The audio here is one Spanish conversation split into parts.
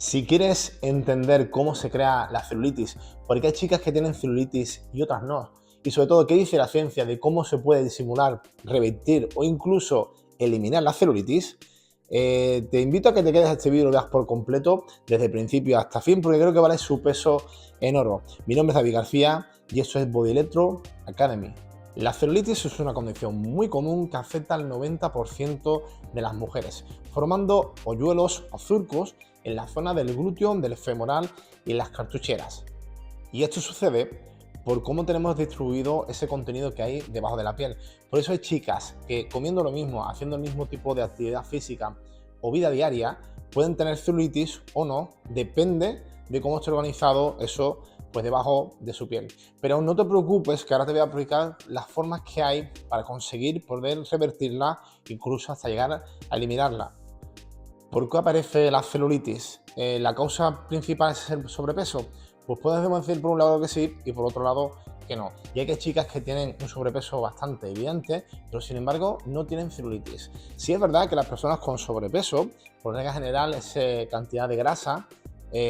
Si quieres entender cómo se crea la celulitis, porque hay chicas que tienen celulitis y otras no, y sobre todo qué dice la ciencia de cómo se puede disimular, revertir o incluso eliminar la celulitis, te invito a que te quedes a este vídeo y lo veas por completo, desde el principio hasta fin, porque creo que vale su peso en oro. Mi nombre es David García y esto es Body Electro Academy. La celulitis es una condición muy común que afecta al 90% de las mujeres, formando hoyuelos o surcos en la zona del glúteo, del femoral y en las cartucheras. Y esto sucede por cómo tenemos distribuido ese contenido que hay debajo de la piel. Por eso hay chicas que comiendo lo mismo, haciendo el mismo tipo de actividad física o vida diaria, pueden tener celulitis o no, depende de cómo esté organizado eso pues debajo de su piel. Pero no te preocupes, que ahora te voy a explicar las formas que hay para conseguir poder revertirla, incluso hasta llegar a eliminarla. ¿Por qué aparece la celulitis? ¿La causa principal es el sobrepeso? Pues podemos decir por un lado que sí y por otro lado que no. Y hay que chicas que tienen un sobrepeso bastante evidente, pero sin embargo no tienen celulitis. Sí es verdad que las personas con sobrepeso, por regla general, esa cantidad de grasa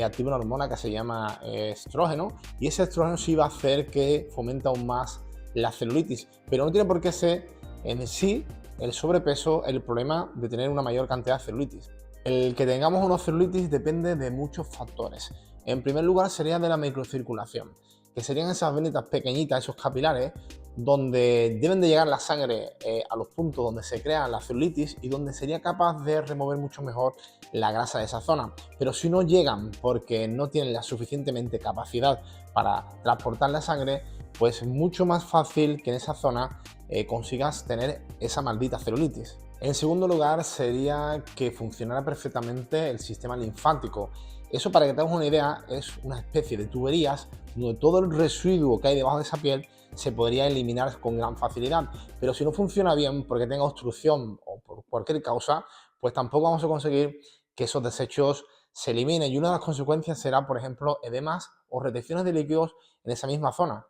activa una hormona que se llama estrógeno, y ese estrógeno sí va a hacer que fomente aún más la celulitis, pero no tiene por qué ser en sí el sobrepeso el problema de tener una mayor cantidad de celulitis. El que tengamos una celulitis depende de muchos factores. En primer lugar sería de la microcirculación, que serían esas venitas pequeñitas, esos capilares, donde deben de llegar la sangre a los puntos donde se crea la celulitis y donde sería capaz de remover mucho mejor la grasa de esa zona. Pero si no llegan porque no tienen la suficientemente capacidad para transportar la sangre, pues es mucho más fácil que en esa zona consigas tener esa maldita celulitis. En segundo lugar, sería que funcionara perfectamente el sistema linfático. Eso, para que tengas una idea, es una especie de tuberías donde todo el residuo que hay debajo de esa piel se podría eliminar con gran facilidad. Pero si no funciona bien porque tenga obstrucción o por cualquier causa, pues tampoco vamos a conseguir que esos desechos se eliminen. Y una de las consecuencias será, por ejemplo, edemas o retenciones de líquidos en esa misma zona.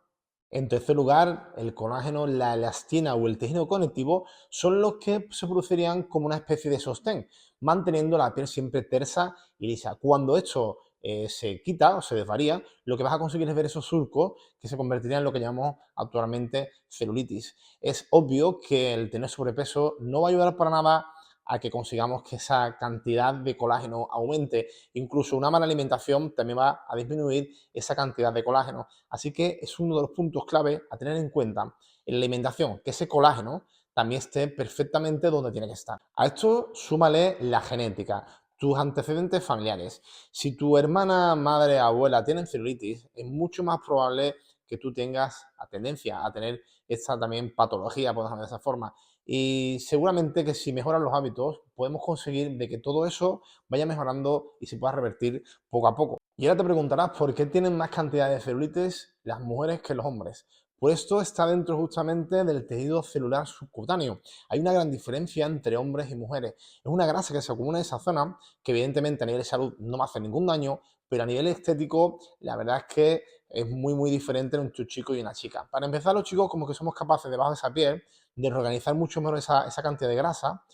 En tercer lugar, el colágeno, la elastina o el tejido conectivo son los que se producirían como una especie de sostén, manteniendo la piel siempre tersa y lisa. Cuando esto se quita o se desvaría, lo que vas a conseguir es ver esos surcos que se convertirían en lo que llamamos actualmente celulitis. Es obvio que el tener sobrepeso no va a ayudar para nada a que consigamos que esa cantidad de colágeno aumente. Incluso una mala alimentación también va a disminuir esa cantidad de colágeno. Así que es uno de los puntos clave a tener en cuenta en la alimentación, que ese colágeno también esté perfectamente donde tiene que estar. A esto súmale la genética, tus antecedentes familiares. Si tu hermana, madre, abuela tienen celulitis, es mucho más probable que tú tengas la tendencia a tener esta también patología, por ejemplo, de esa forma. Y seguramente que si mejoran los hábitos, podemos conseguir de que todo eso vaya mejorando y se pueda revertir poco a poco. Y ahora te preguntarás por qué tienen más cantidad de celulitis las mujeres que los hombres. Pues esto está dentro justamente del tejido celular subcutáneo. Hay una gran diferencia entre hombres y mujeres. Es una grasa que se acumula en esa zona, que evidentemente a nivel de salud no me hace ningún daño, pero a nivel estético la verdad es que es muy diferente entre un chico y una chica. Para empezar, los chicos como que somos capaces debajo de esa piel de reorganizar mucho mejor esa cantidad de grasa.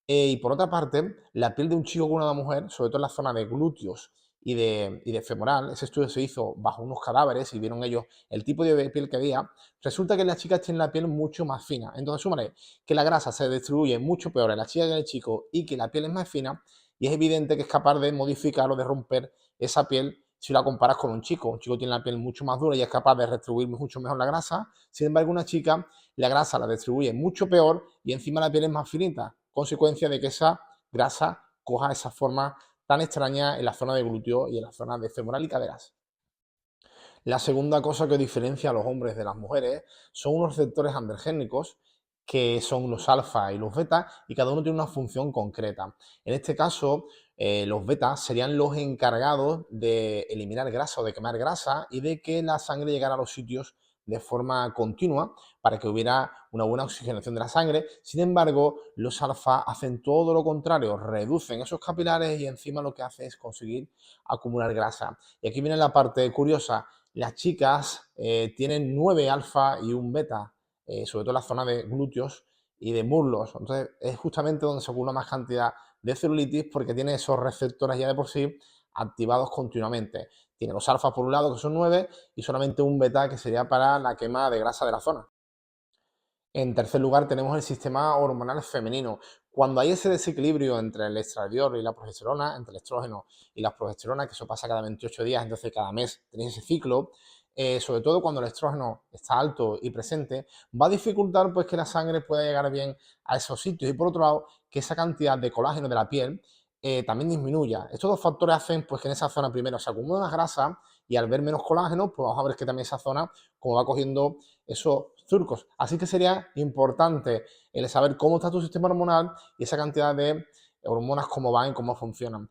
Y por otra parte, la piel de un chico con una mujer, sobre todo en la zona de glúteos y de femoral, ese estudio se hizo bajo unos cadáveres y vieron ellos el tipo de piel que había, resulta que las chicas tienen la piel mucho más fina. Entonces, súmale que la grasa se distribuye mucho peor en la chica que en el chico y que la piel es más fina, y es evidente que es capaz de modificar o de romper esa piel si la comparas con un chico. Un chico tiene la piel mucho más dura y es capaz de distribuir mucho mejor la grasa. Sin embargo, una chica, la grasa la distribuye mucho peor y encima la piel es más finita, consecuencia de que esa grasa coja esa forma tan extraña en la zona de glúteo y en la zona de femoral y caderas. La segunda cosa que diferencia a los hombres de las mujeres son unos receptores androgénicos, que son los alfa y los beta, y cada uno tiene una función concreta. En este caso, los beta serían los encargados de eliminar grasa o de quemar grasa y de que la sangre llegara a los sitios de forma continua para que hubiera una buena oxigenación de la sangre. Sin embargo, los alfa hacen todo lo contrario, reducen esos capilares y encima lo que hace es conseguir acumular grasa. Y aquí viene la parte curiosa. Las chicas tienen 9 alfa y un beta, sobre todo en la zona de glúteos y de muslos. Entonces es justamente donde se acumula más cantidad de celulitis porque tiene esos receptores ya de por sí activados continuamente. Tiene los alfas por un lado, que son 9, y solamente un beta, que sería para la quema de grasa de la zona. En tercer lugar, tenemos el sistema hormonal femenino. Cuando hay ese desequilibrio entre el estradiol y la progesterona, entre el estrógeno y la progesterona, que eso pasa cada 28 días, entonces cada mes tenéis ese ciclo, sobre todo cuando el estrógeno está alto y presente, va a dificultar pues que la sangre pueda llegar bien a esos sitios, y por otro lado, que esa cantidad de colágeno de la piel también disminuya. Estos dos factores hacen pues que en esa zona primero se acumula más grasa, y al ver menos colágeno, pues vamos a ver que también esa zona como va cogiendo esos surcos. Así que sería importante el saber cómo está tu sistema hormonal y esa cantidad de hormonas, cómo van y cómo funcionan.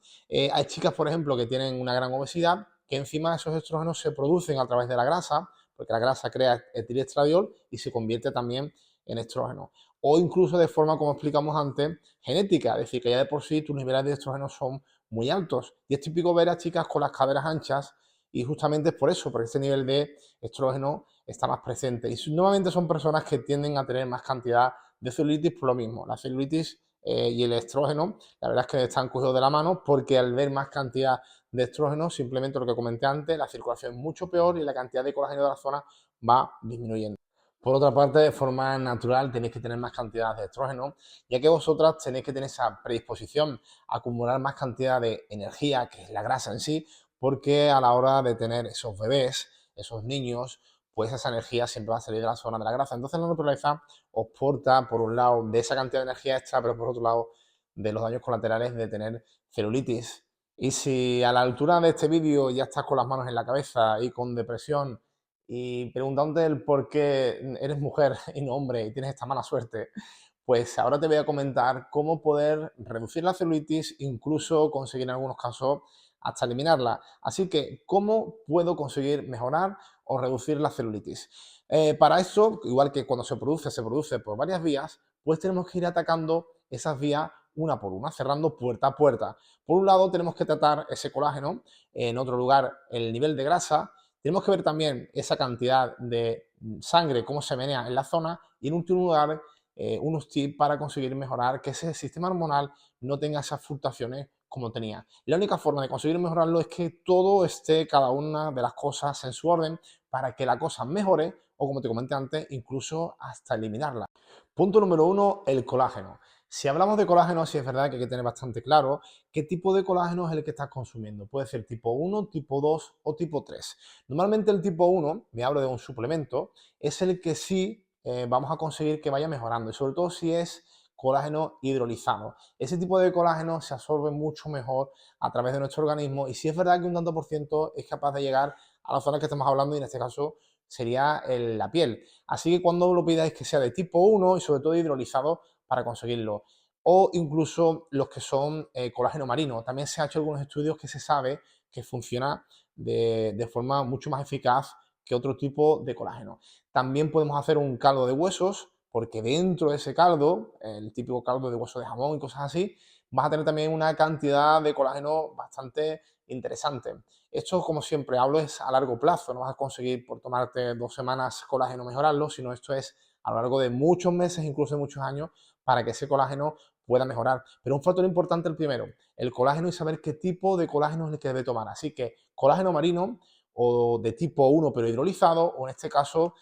Hay chicas, por ejemplo, que tienen una gran obesidad, que encima esos estrógenos se producen a través de la grasa, porque la grasa crea etiestradiol y se convierte también en estrógeno. O incluso de forma, como explicamos antes, genética, es decir, que ya de por sí tus niveles de estrógeno son muy altos. Y es típico ver a chicas con las caderas anchas, y justamente es por eso, porque ese nivel de estrógeno está más presente. Y nuevamente son personas que tienden a tener más cantidad de celulitis por lo mismo. La celulitis y el estrógeno, la verdad es que están cogidos de la mano, porque al ver más cantidad de estrógeno, simplemente lo que comenté antes, la circulación es mucho peor y la cantidad de colágeno de la zona va disminuyendo. Por otra parte, de forma natural tenéis que tener más cantidad de estrógeno, ya que vosotras tenéis que tener esa predisposición a acumular más cantidad de energía, que es la grasa en sí, porque a la hora de tener esos bebés, esos niños, pues esa energía siempre va a salir de la zona de la grasa. Entonces la naturaleza os porta, por un lado, de esa cantidad de energía extra, pero por otro lado, de los daños colaterales de tener celulitis. Y si a la altura de este vídeo ya estás con las manos en la cabeza y con depresión, y preguntándote el por qué eres mujer y no hombre y tienes esta mala suerte, pues ahora te voy a comentar cómo poder reducir la celulitis, incluso conseguir en algunos casos hasta eliminarla. Así que, ¿cómo puedo conseguir mejorar o reducir la celulitis? Para eso, igual que cuando se produce por varias vías, pues tenemos que ir atacando esas vías una por una, cerrando puerta a puerta. Por un lado, tenemos que tratar ese colágeno, en otro lugar, el nivel de grasa, tenemos que ver también esa cantidad de sangre, cómo se menea en la zona, y en último lugar, unos tips para conseguir mejorar que ese sistema hormonal no tenga esas fluctuaciones como tenía. La única forma de conseguir mejorarlo es que todo esté, cada una de las cosas en su orden, para que la cosa mejore, o como te comenté antes, incluso hasta eliminarla. Punto número uno, el colágeno. Si hablamos de colágeno, sí es verdad que hay que tener bastante claro qué tipo de colágeno es el que estás consumiendo. Puede ser tipo 1, tipo 2 o tipo 3. Normalmente el tipo 1, me hablo de un suplemento, es el que sí vamos a conseguir que vaya mejorando, y sobre todo si es colágeno hidrolizado. Ese tipo de colágeno se absorbe mucho mejor a través de nuestro organismo, y sí es verdad que un tanto por ciento es capaz de llegar a la zona que estamos hablando, y en este caso sería la piel. Así que cuando lo pidáis, que sea de tipo 1 y sobre todo hidrolizado para conseguirlo. O incluso los que son colágeno marino. También se han hecho algunos estudios que se sabe que funciona de forma mucho más eficaz que otro tipo de colágeno. También podemos hacer un caldo de huesos, porque dentro de ese caldo, el típico caldo de hueso de jamón y cosas así, vas a tener también una cantidad de colágeno bastante interesante. Esto, como siempre hablo, es a largo plazo. No vas a conseguir por tomarte 2 semanas colágeno mejorarlo, sino esto es a lo largo de muchos meses, incluso de muchos años, para que ese colágeno pueda mejorar. Pero un factor importante, el primero, el colágeno, y saber qué tipo de colágeno es el que debe tomar. Así que colágeno marino, o de tipo 1 pero hidrolizado, o en este caso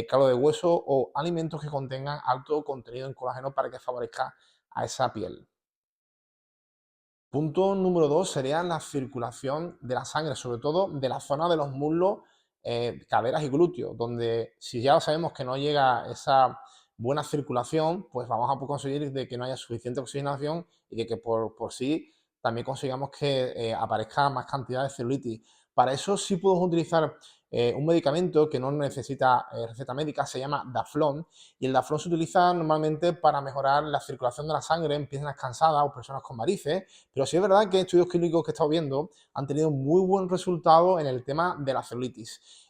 caldo de hueso o alimentos que contengan alto contenido en colágeno para que favorezca a esa piel. Punto número 2 sería la circulación de la sangre, sobre todo de la zona de los muslos, caderas y glúteos, donde si ya sabemos que no llega esa buena circulación, pues vamos a conseguir de que no haya suficiente oxigenación, y de que por sí también consigamos que aparezca más cantidad de celulitis. Para eso sí podemos utilizar un medicamento que no necesita receta médica, se llama Daflón, y el Daflón se utiliza normalmente para mejorar la circulación de la sangre en personas cansadas o personas con varices, pero sí es verdad que estudios clínicos que he estado viendo han tenido muy buen resultado en el tema de la celulitis.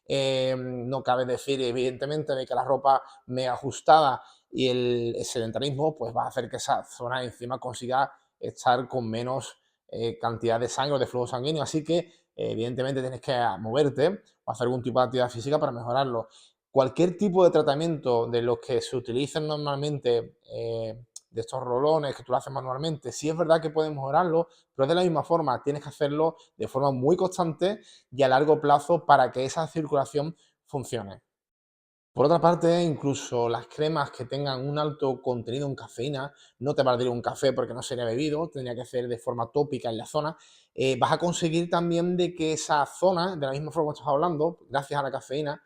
No cabe decir, evidentemente, de que la ropa mega ajustada y el sedentarismo pues va a hacer que esa zona encima consiga estar con menos cantidad de sangre o de flujo sanguíneo. Así que, evidentemente, tienes que moverte o hacer algún tipo de actividad física para mejorarlo. Cualquier tipo de tratamiento de los que se utilizan normalmente de estos rolones que tú lo haces manualmente, sí es verdad que puedes mejorarlo, pero de la misma forma tienes que hacerlo de forma muy constante y a largo plazo para que esa circulación funcione. Por otra parte, incluso las cremas que tengan un alto contenido en cafeína, no te valdría un café porque no sería bebido, tendría que ser de forma tópica en la zona, vas a conseguir también de que esa zona, de la misma forma que estás hablando, gracias a la cafeína,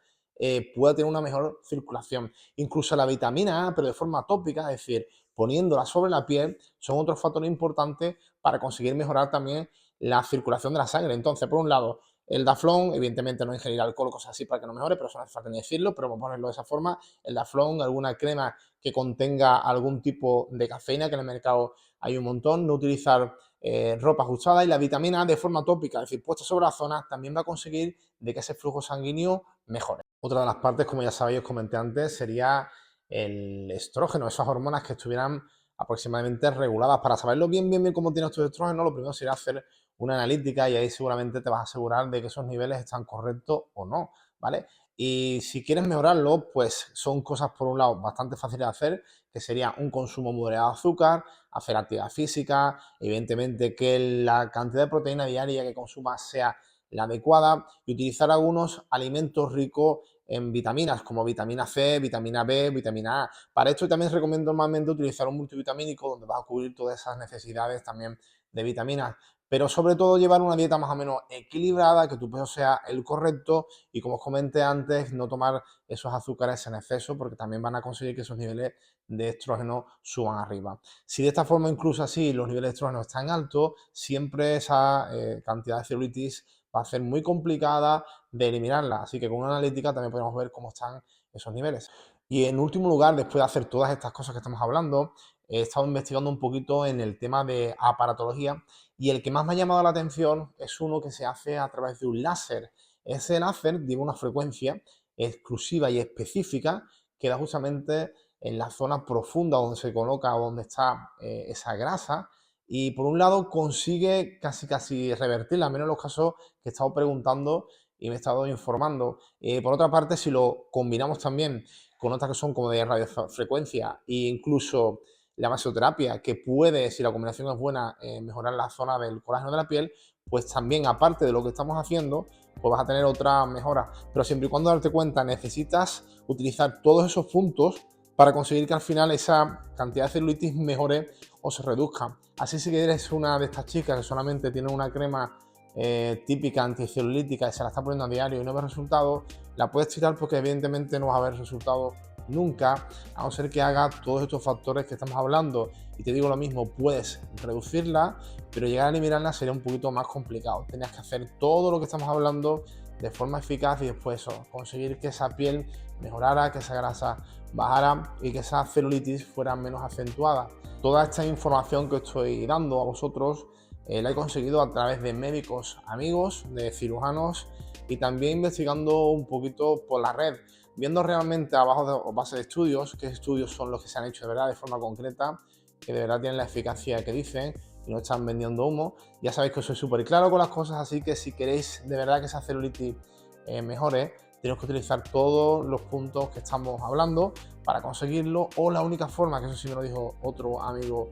pueda tener una mejor circulación. Incluso la vitamina A, pero de forma tópica, es decir, poniéndola sobre la piel, son otros factores importantes para conseguir mejorar también la circulación de la sangre. Entonces, por un lado, el Daflón, evidentemente no ingerir alcohol o cosas así para que no mejore, pero eso no hace falta ni decirlo, pero vamos a ponerlo de esa forma. El Daflón, alguna crema que contenga algún tipo de cafeína, que en el mercado hay un montón, no utilizar ropa ajustada y la vitamina A de forma tópica, es decir, puesta sobre la zona, también va a conseguir de que ese flujo sanguíneo mejore. Otra de las partes, como ya sabéis, os comenté antes, sería el estrógeno, esas hormonas que estuvieran aproximadamente reguladas. Para saberlo bien cómo tienes tus estrógenos, lo primero sería hacer una analítica y ahí seguramente te vas a asegurar de que esos niveles están correctos o no, ¿vale? Y si quieres mejorarlo, pues son cosas por un lado bastante fáciles de hacer, que sería un consumo moderado de azúcar, hacer actividad física, evidentemente que la cantidad de proteína diaria que consumas sea la adecuada y utilizar algunos alimentos ricos en vitaminas como vitamina C, vitamina B, vitamina A. Para esto también recomiendo normalmente utilizar un multivitamínico donde vas a cubrir todas esas necesidades también de vitaminas, pero sobre todo llevar una dieta más o menos equilibrada, que tu peso sea el correcto y, como os comenté antes, no tomar esos azúcares en exceso porque también van a conseguir que esos niveles de estrógeno suban arriba. Si de esta forma, incluso así, los niveles de estrógeno están altos, siempre esa cantidad de celulitis va a ser muy complicada de eliminarla, así que con una analítica también podemos ver cómo están esos niveles. Y en último lugar, después de hacer todas estas cosas que estamos hablando, he estado investigando un poquito en el tema de aparatología y el que más me ha llamado la atención es uno que se hace a través de un láser. Ese láser lleva una frecuencia exclusiva y específica que da justamente en la zona profunda donde se coloca o donde está esa grasa y por un lado consigue casi revertirla, al menos en los casos que he estado preguntando y me he estado informando. Por otra parte, si lo combinamos también con otras que son como de radiofrecuencia e incluso la masoterapia, que puede, si la combinación es buena, mejorar la zona del colágeno de la piel, pues también, aparte de lo que estamos haciendo, pues vas a tener otra mejora. Pero siempre y cuando darte cuenta, necesitas utilizar todos esos puntos para conseguir que al final esa cantidad de celulitis mejore o se reduzca. Así, si eres una de estas chicas que solamente tiene una crema típica anticelulítica y se la está poniendo a diario y no ve resultados, la puedes tirar porque evidentemente no vas a ver resultados nunca, a no ser que haga todos estos factores que estamos hablando. Y te digo lo mismo, puedes reducirla, pero llegar a eliminarla sería un poquito más complicado. Tenías que hacer todo lo que estamos hablando de forma eficaz y después eso, conseguir que esa piel mejorara, que esa grasa bajara y que esa celulitis fuera menos acentuada. Toda esta información que estoy dando a vosotros la he conseguido a través de médicos amigos, de cirujanos y también investigando un poquito por la red, viendo realmente abajo de base de estudios, qué estudios son los que se han hecho de verdad de forma concreta, que de verdad tienen la eficacia que dicen y no están vendiendo humo. Ya sabéis que soy súper claro con las cosas, así que si queréis de verdad que esa celulitis mejore, tenéis que utilizar todos los puntos que estamos hablando para conseguirlo, o la única forma, que eso sí me lo dijo otro amigo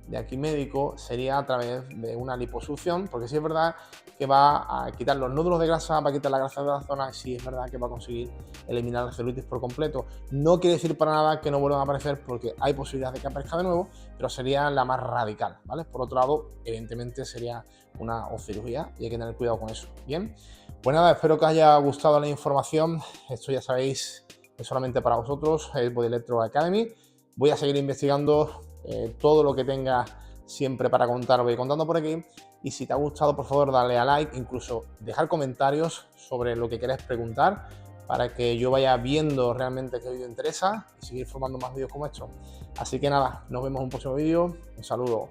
de aquí médico, sería a través de una liposucción, porque sí es verdad que va a quitar los nódulos de grasa, va a quitar la grasa de la zona y sí es verdad que va a conseguir eliminar la celulitis por completo. No quiere decir para nada que no vuelvan a aparecer, porque hay posibilidad de que aparezca de nuevo, pero sería la más radical, ¿vale? Por otro lado, evidentemente sería una cirugía y hay que tener cuidado con eso. Bien, pues nada, espero que os haya gustado la información. Esto ya sabéis, es solamente para vosotros, es Body Electro Academy. Voy a seguir investigando todo lo que tenga siempre para contar, lo voy contando por aquí. Y si te ha gustado, por favor, dale a like, incluso dejar comentarios sobre lo que quieres preguntar para que yo vaya viendo realmente qué vídeo interesa y seguir formando más vídeos como estos. Así que nada, nos vemos en un próximo vídeo. Un saludo.